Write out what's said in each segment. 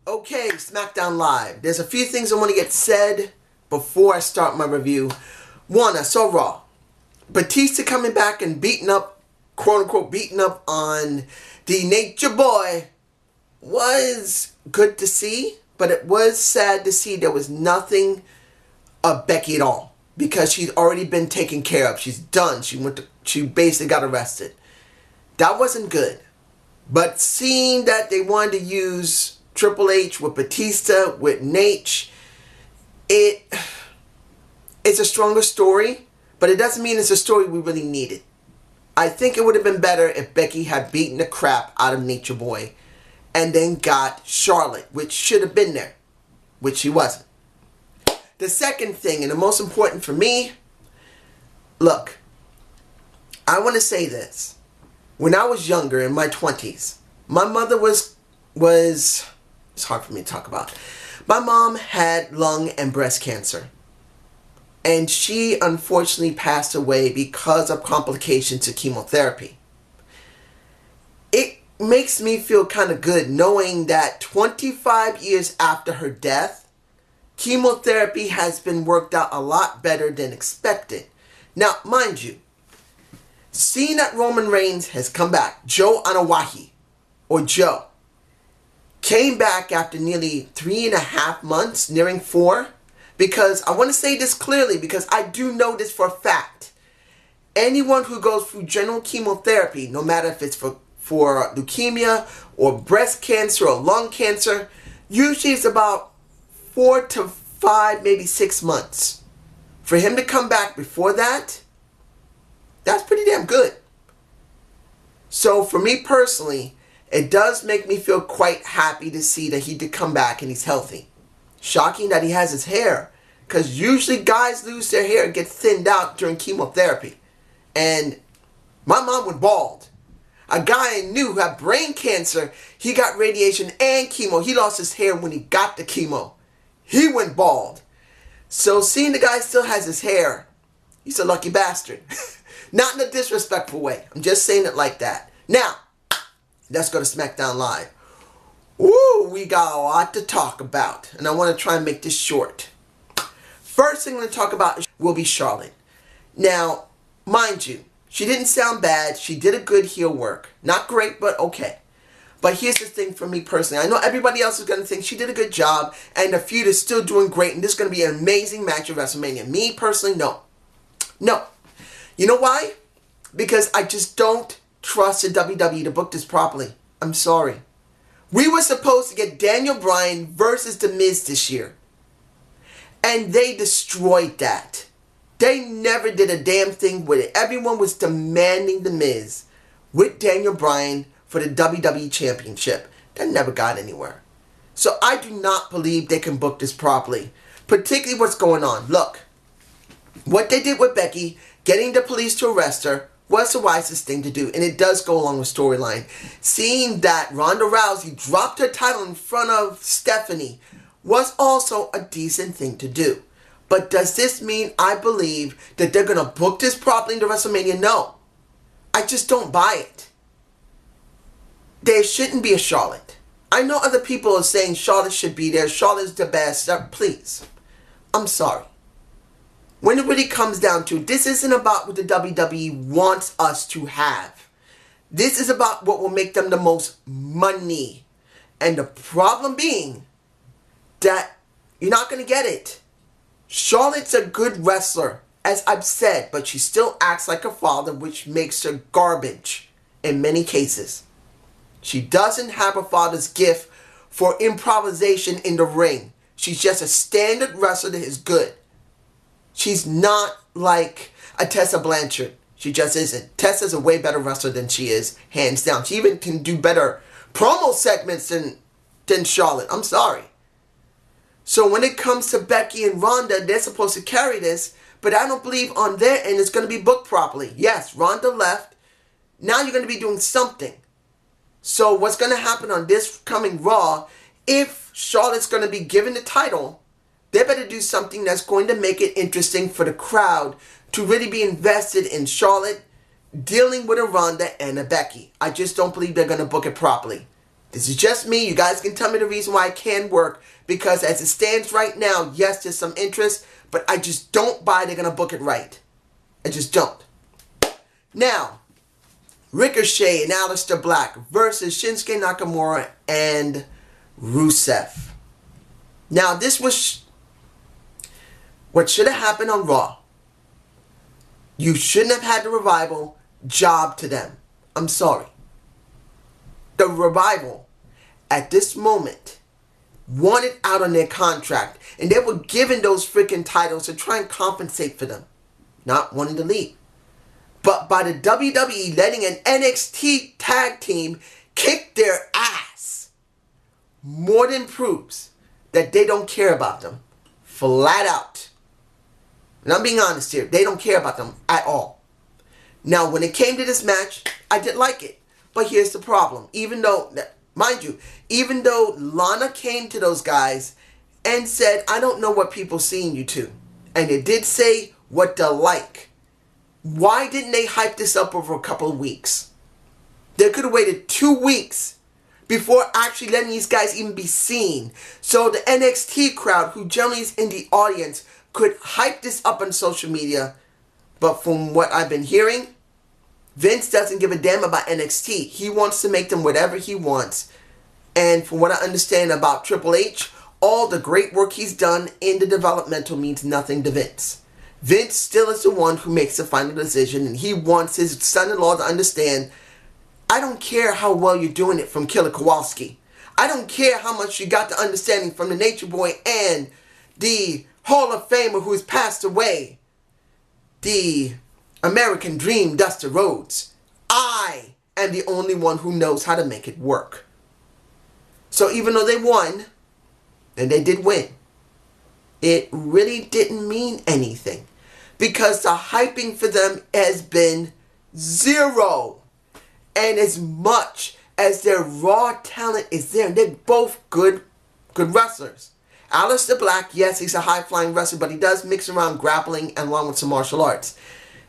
Okay, Smackdown Live. There's a few things I want to get said before I start my review. One, I saw Raw. Batista coming back and beating up, quote unquote, beating up on the Nature Boy was good to see, but it was sad to see there was nothing of Becky at all because she's already been taken care of. She's done. She basically got arrested. That wasn't good. But seeing that they wanted to use Triple H with Batista, with Nate, it's a stronger story, but it doesn't mean it's a story we really needed. I think it would have been better if Becky had beaten the crap out of Nature Boy and then got Charlotte, which should have been there, which she wasn't. The second thing, and the most important for me, look, I want to say this. When I was younger, in my 20s, my mother was it's hard for me to talk about. My mom had lung and breast cancer. And she unfortunately passed away because of complications of chemotherapy. It makes me feel kind of good knowing that 25 years after her death, chemotherapy has been worked out a lot better than expected. Now, mind you, seeing that Roman Reigns has come back, Joe Anawahi, or Joe, came back after nearly 3.5 months, nearing 4, because I want to say this clearly because I do know this for a fact. Anyone who goes through general chemotherapy, no matter if it's for leukemia or breast cancer or lung cancer, usually it's about 4 to 5, maybe 6 months. For him to come back before that, that's pretty damn good. So for me personally, it does make me feel quite happy to see that he did come back and he's healthy. Shocking that he has his hair, because usually guys lose their hair and get thinned out during chemotherapy. And my mom went bald. A guy I knew who had brain cancer, he got radiation and chemo. He lost his hair when he got the chemo. He went bald. So seeing the guy still has his hair, he's a lucky bastard. Not in a disrespectful way. I'm just saying it like that. Now, let's go to Smackdown Live. Ooh, we got a lot to talk about, and I want to try and make this short. First thing I'm going to talk about will be Charlotte. Now, mind you, she didn't sound bad. She did a good heel work. Not great, but okay. But here's the thing for me personally. I know everybody else is going to think she did a good job, and the feud is still doing great, and this is going to be an amazing match at WrestleMania. Me personally, no. No. You know why? Because I just don't trust the WWE to book this properly. I'm sorry. We were supposed to get Daniel Bryan versus The Miz this year. And they destroyed that. They never did a damn thing with it. Everyone was demanding The Miz with Daniel Bryan for the WWE Championship. That never got anywhere. So I do not believe they can book this properly. Particularly what's going on. Look, what they did with Becky, getting the police to arrest her, was the wisest thing to do, and it does go along with storyline. Seeing that Ronda Rousey dropped her title in front of Stephanie was also a decent thing to do. But does this mean I believe that they're going to book this properly into WrestleMania? No. I just don't buy it. There shouldn't be a Charlotte. I know other people are saying Charlotte should be there, Charlotte's the best. Please. I'm sorry. When it really comes down to it, this isn't about what the WWE wants us to have. This is about what will make them the most money. And the problem being that you're not going to get it. Charlotte's a good wrestler, as I've said, but she still acts like her father, which makes her garbage in many cases. She doesn't have her father's gift for improvisation in the ring. She's just a standard wrestler that is good. She's not like a Tessa Blanchard. She just isn't. Tessa's a way better wrestler than she is, hands down. She even can do better promo segments than Charlotte. I'm sorry. So when it comes to Becky and Ronda, they're supposed to carry this, but I don't believe on their end it's going to be booked properly. Yes, Ronda left. Now you're going to be doing something. So what's going to happen on this coming Raw, if Charlotte's going to be given the title, they better do something that's going to make it interesting for the crowd to really be invested in Charlotte dealing with a Ronda and a Becky. I just don't believe they're going to book it properly. This is just me. You guys can tell me the reason why it can work. Because as it stands right now, yes, there's some interest. But I just don't buy they're going to book it right. I just don't. Now, Ricochet and Aleister Black versus Shinsuke Nakamura and Rusev. Now, this was what should have happened on Raw. You shouldn't have had the Revival job to them. I'm sorry. The Revival, at this moment, wanted out on their contract. And they were given those freaking titles to try and compensate for them. Not wanting to leave. But by the WWE letting an NXT tag team kick their ass, more than proves that they don't care about them. Flat out. And I'm being honest here. They don't care about them at all. Now, when it came to this match, I did like it. But here's the problem. Even though, mind you, even though Lana came to those guys and said, I don't know what people seeing you to. And it did say what they like. Why didn't they hype this up over a couple of weeks? They could have waited 2 weeks before actually letting these guys even be seen. So the NXT crowd, who generally is in the audience, could hype this up on social media. But from what I've been hearing, Vince doesn't give a damn about NXT. He wants to make them whatever he wants. And from what I understand about Triple H, all the great work he's done in the developmental means nothing to Vince. Vince still is the one who makes the final decision, and he wants his son-in-law to understand, I don't care how well you're doing it from Killer Kowalski. I don't care how much you got the understanding from the Nature Boy and the Hall of Famer who has passed away, the American Dream, Dusty Rhodes. I am the only one who knows how to make it work. So even though they won, and they did win, it really didn't mean anything. Because the hyping for them has been zero. And as much as their raw talent is there, and they're both good wrestlers. Aleister Black, yes, he's a high-flying wrestler, but he does mix around grappling and along with some martial arts.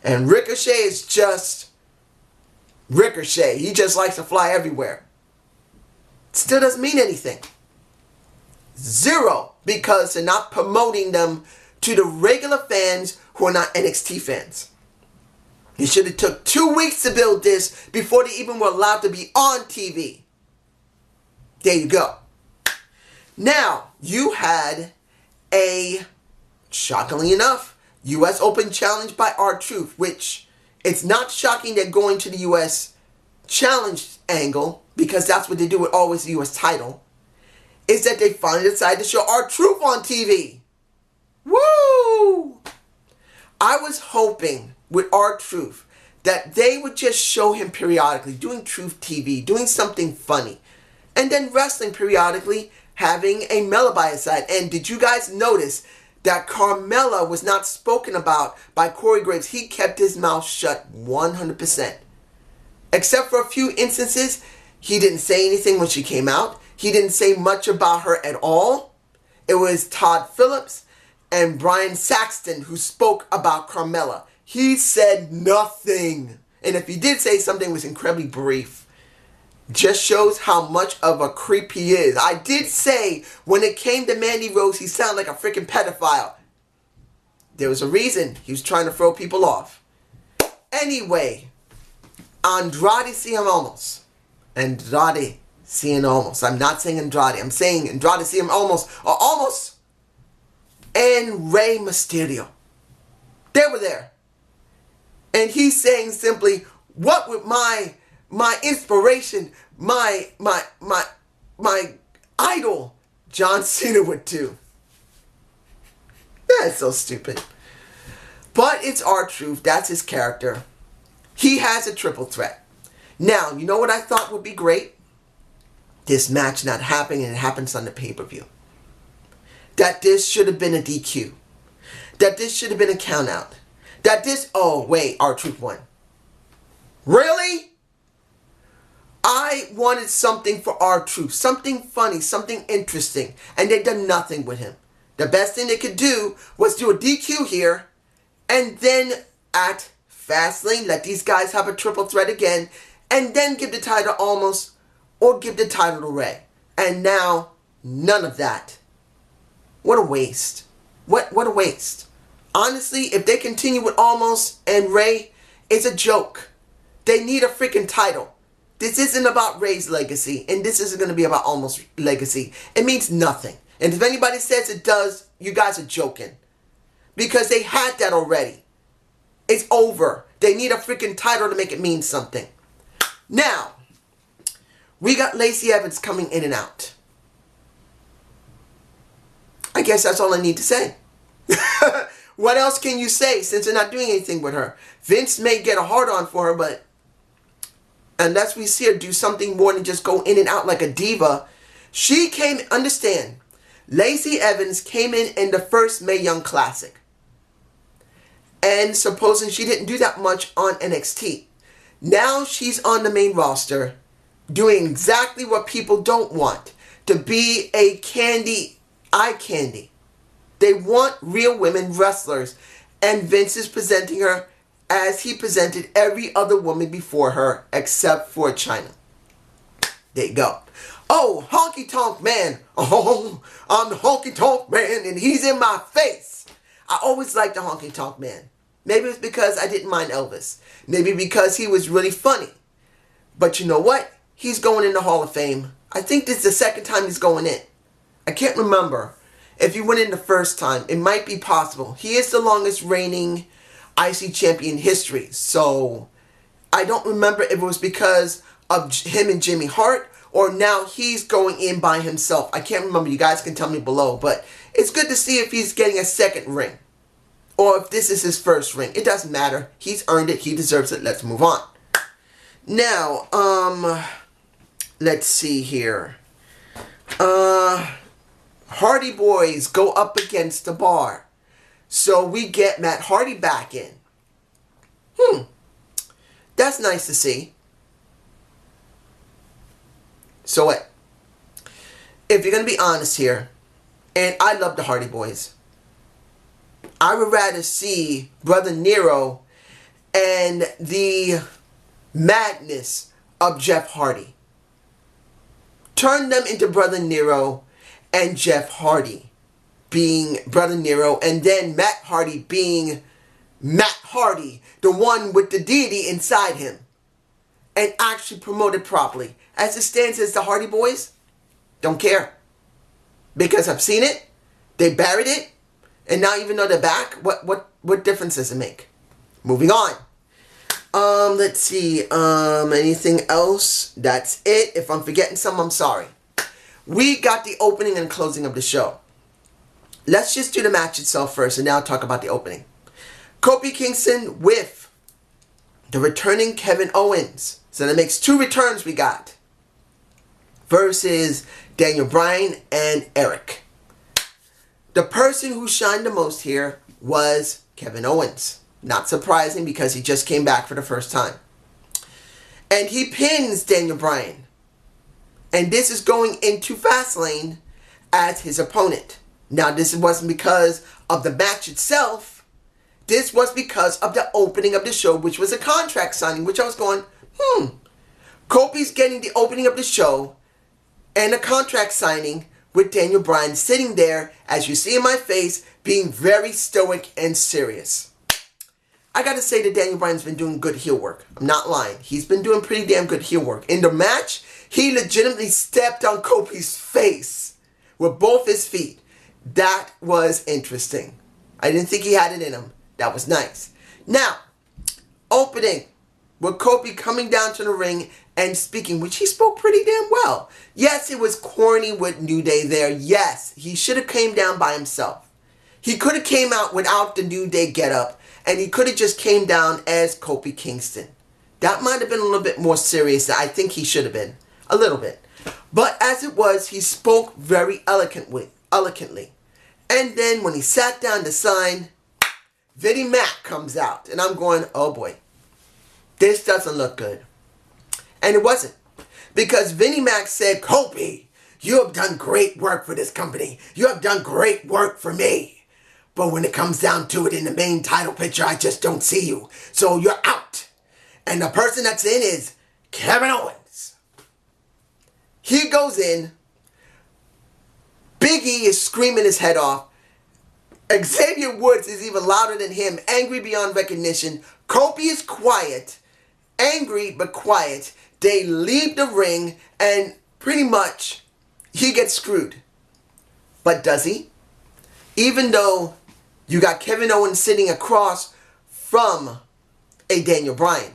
And Ricochet is just Ricochet. He just likes to fly everywhere. Still doesn't mean anything. Zero. Because they're not promoting them to the regular fans who are not NXT fans. You should have took 2 weeks to build this before they even were allowed to be on TV. There you go. Now, you had a, shockingly enough, U.S. Open challenge by R-Truth, which it's not shocking they're going to the U.S. challenge angle, because that's what they do with always the U.S. title, is that they finally decided to show R-Truth on TV. Woo! I was hoping with R-Truth that they would just show him periodically, doing Truth TV, doing something funny, and then wrestling periodically, having a Mella by his side. And did you guys notice that Carmella was not spoken about by Corey Graves? He kept his mouth shut 100%. Except for a few instances, he didn't say anything when she came out. He didn't say much about her at all. It was Todd Phillips and Brian Saxton who spoke about Carmella. He said nothing. And if he did say something, it was incredibly brief. Just shows how much of a creep he is. I did say when it came to Mandy Rose, he sounded like a freaking pedophile. There was a reason. He was trying to throw people off. Anyway, Andrade Cien Almas. Andrade Cien Almas. I'm not saying Andrade. I'm saying Andrade Cien Almas. Or Almas. And Rey Mysterio. They were there. And he's saying simply, what would my inspiration, my idol, John Cena would do? That's so stupid. But it's R-Truth. That's his character. He has a triple threat. Now, you know what I thought would be great? This match not happening, and it happens on the pay-per-view. That this should have been a DQ. That this should have been a count-out. That this... Oh, wait. R-Truth won. Really? I wanted something for R-Truth. Something funny. Something interesting. And they done nothing with him. The best thing they could do was do a DQ here. And then at Fastlane, let these guys have a triple threat again. And then give the title almost... or give the title to Rey. And now, none of that. What a waste. What a waste. Honestly, if they continue with Almost and Rey, it's a joke. They need a freaking title. This isn't about Rey's legacy, and this isn't going to be about Almost legacy. It means nothing. And if anybody says it does, you guys are joking. Because they had that already. It's over. They need a freaking title to make it mean something. Now, we got Lacey Evans coming in and out. I guess that's all I need to say. What else can you say since they're not doing anything with her? Vince may get a hard-on for her, but unless we see her do something more than just go in and out like a diva, she came, understand, Lacey Evans came in the first Mae Young Classic. And supposing she didn't do that much on NXT. Now she's on the main roster doing exactly what people don't want. To be a eye candy. They want real women wrestlers. And Vince is presenting her as he presented every other woman before her except for Chyna. There you go. Oh, Honky Tonk Man. Oh, I'm the Honky Tonk Man and he's in my face. I always liked the Honky Tonk Man. Maybe it's because I didn't mind Elvis. Maybe because he was really funny. But you know what? He's going in the Hall of Fame. I think this is the second time he's going in. I can't remember if he went in the first time. It might be possible. He is the longest reigning IC champion in history. So I don't remember if it was because of him and Jimmy Hart or now he's going in by himself. I can't remember. You guys can tell me below. But it's good to see if he's getting a second ring. Or if this is his first ring. It doesn't matter. He's earned it. He deserves it. Let's move on. Now, let's see here. Hardy Boys go up against the Bar. So we get Matt Hardy back in. That's nice to see. So what? If you're going to be honest here, and I love the Hardy Boys, I would rather see Brother Nero and the madness of Jeff Hardy. Turn them into Brother Nero and Jeff Hardy being Brother Nero, and then Matt Hardy being Matt Hardy, the one with the deity inside him, and actually promote it properly. As it stands as the Hardy Boys, don't care. Because I've seen it, they buried it, and now even though they're back, what difference does it make? Moving on. Let's see. Anything else? That's it. If I'm forgetting some, I'm sorry. We got the opening and closing of the show. Let's just do the match itself first, and now talk about the opening. Kofi Kingston with the returning Kevin Owens. So that makes 2 returns we got. Versus Daniel Bryan and Eric. The person who shined the most here was Kevin Owens. Not surprising because he just came back for the first time. And he pins Daniel Bryan. And this is going into Fastlane as his opponent. Now this wasn't because of the match itself. This was because of the opening of the show, which was a contract signing, which I was going, Kofi's getting the opening of the show and a contract signing with Daniel Bryan sitting there, as you see in my face, being very stoic and serious. I gotta say that Daniel Bryan's been doing good heel work. I'm not lying. He's been doing pretty damn good heel work. In the match, he legitimately stepped on Kofi's face with both his feet. That was interesting. I didn't think he had it in him. That was nice. Now, opening with Kofi coming down to the ring and speaking, which he spoke pretty damn well. Yes, it was corny with New Day there. Yes, he should have came down by himself. He could have came out without the New Day getup, and he could have just came down as Kofi Kingston. That might have been a little bit more serious than I think he should have been. A little bit. But as it was, he spoke very eloquently. And then when he sat down to sign, Vinnie Mac comes out. And I'm going, oh boy. This doesn't look good. And it wasn't. Because Vinnie Mac said, Kofi, you have done great work for this company. You have done great work for me. But when it comes down to it in the main title picture, I just don't see you. So you're out. And the person that's in is Kevin Owens. He goes in. Big E is screaming his head off. Xavier Woods is even louder than him, angry beyond recognition. Kofi is quiet, angry but quiet. They leave the ring and pretty much he gets screwed. But does he? Even though you got Kevin Owens sitting across from a Daniel Bryan.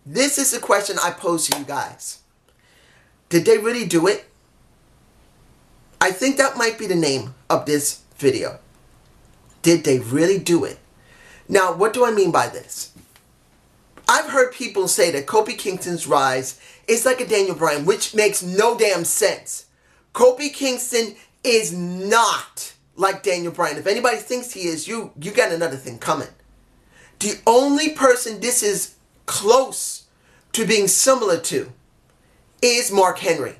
This is the question I pose to you guys. Did they really do it? I think that might be the name of this video. Did they really do it? Now, what do I mean by this? I've heard people say that Kofi Kingston's rise is like a Daniel Bryan, which makes no damn sense. Kofi Kingston is not like Daniel Bryan. If anybody thinks he is, you got another thing coming. The only person this is close to being similar to is Mark Henry.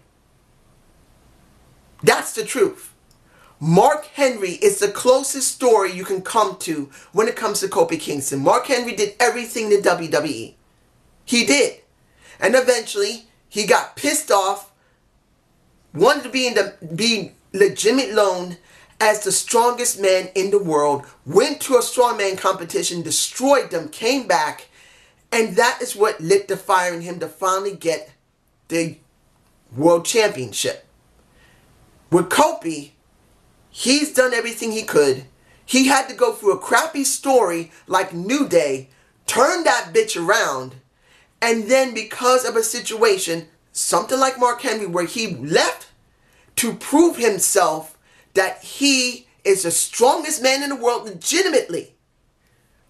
That's the truth. Mark Henry is the closest story you can come to when it comes to Kofi Kingston. Mark Henry did everything to WWE. He did. And eventually, he got pissed off, wanted to be legitimate known as the strongest man in the world, went to a strongman competition, destroyed them, came back, and that is what lit the fire in him to finally get the World Championship. With Kofi, he's done everything he could. He had to go through a crappy story like New Day, turn that bitch around, and then because of a situation, something like Mark Henry, where he left to prove himself that he is the strongest man in the world legitimately.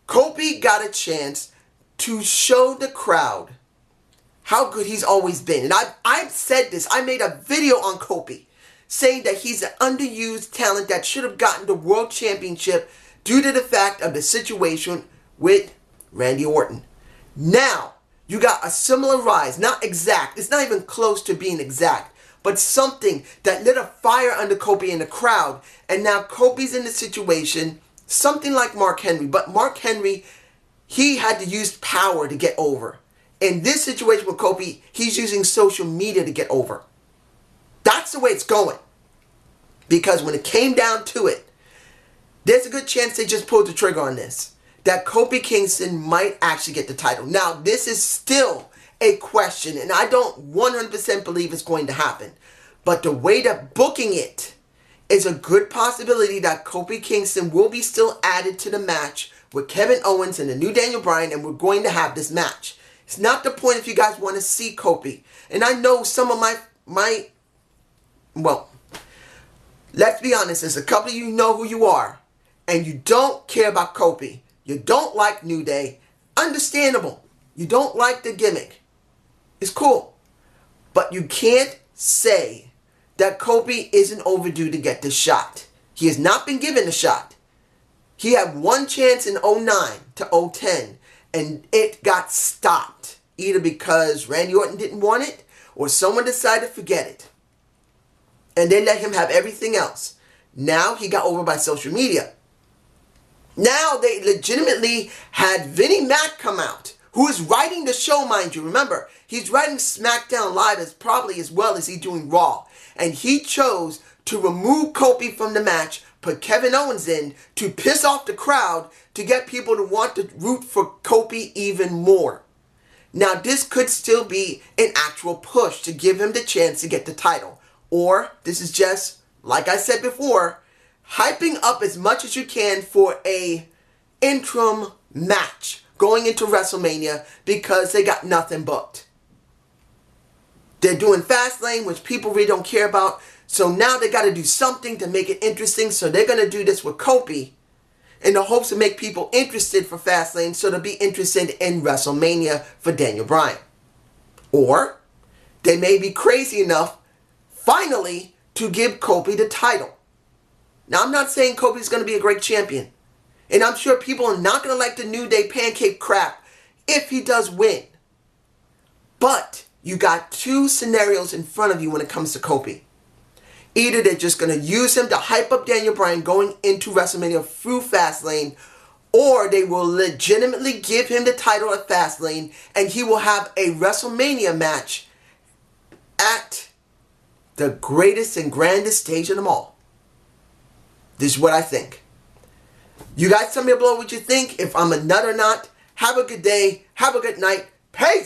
Kofi got a chance to show the crowd how good he's always been. And I've said this. I made a video on Kofi saying that he's an underused talent that should have gotten the World Championship due to the fact of the situation with Randy Orton. Now, you got a similar rise. Not exact. It's not even close to being exact. But something that lit a fire under Kofi in the crowd. And now Kofi's in the situation, something like Mark Henry. But Mark Henry, he had to use power to get over. In this situation with Kofi, he's using social media to get over. That's the way it's going. Because when it came down to it, there's a good chance they just pulled the trigger on this. That Kofi Kingston might actually get the title. Now, this is still a question, and I don't 100% believe it's going to happen. But the way that booking it is a good possibility that Kofi Kingston will be still added to the match with Kevin Owens and the new Daniel Bryan, and we're going to have this match. It's not the point if you guys want to see Kofi. And I know some of well, let's be honest, there's a couple of you know who you are, and you don't care about Kofi. You don't like New Day. Understandable. You don't like the gimmick. It's cool. But you can't say that Kofi isn't overdue to get the shot. He has not been given the shot. He had one chance in 09 to 010, and it got stopped. Either because Randy Orton didn't want it, or someone decided to forget it. And they let him have everything else. Now he got over by social media. Now they legitimately had Vinnie Mac come out, who is writing the show, mind you. Remember, he's writing Smackdown Live as well as he's doing Raw. And he chose to remove Kofi from the match, put Kevin Owens in to piss off the crowd to get people to want to root for Kofi even more. Now, this could still be an actual push to give him the chance to get the title. Or this is just, like I said before, hyping up as much as you can for a interim match going into WrestleMania because they got nothing booked. They're doing Fastlane, which people really don't care about. So now they got to do something to make it interesting. So they're going to do this with Kofi in the hopes to make people interested for Fastlane so they'll be interested in WrestleMania for Daniel Bryan. Or they may be crazy enough finally to give Kofi the title. Now, I'm not saying Kofi's going to be a great champion. And I'm sure people are not going to like the New Day pancake crap if he does win. But you got two scenarios in front of you when it comes to Kofi. Either they're just going to use him to hype up Daniel Bryan going into WrestleMania through Fastlane, or they will legitimately give him the title at Fastlane and he will have a WrestleMania match at the greatest and grandest stage of them all. This is what I think. You guys tell me below what you think, if I'm a nut or not. Have a good day. Have a good night. Peace!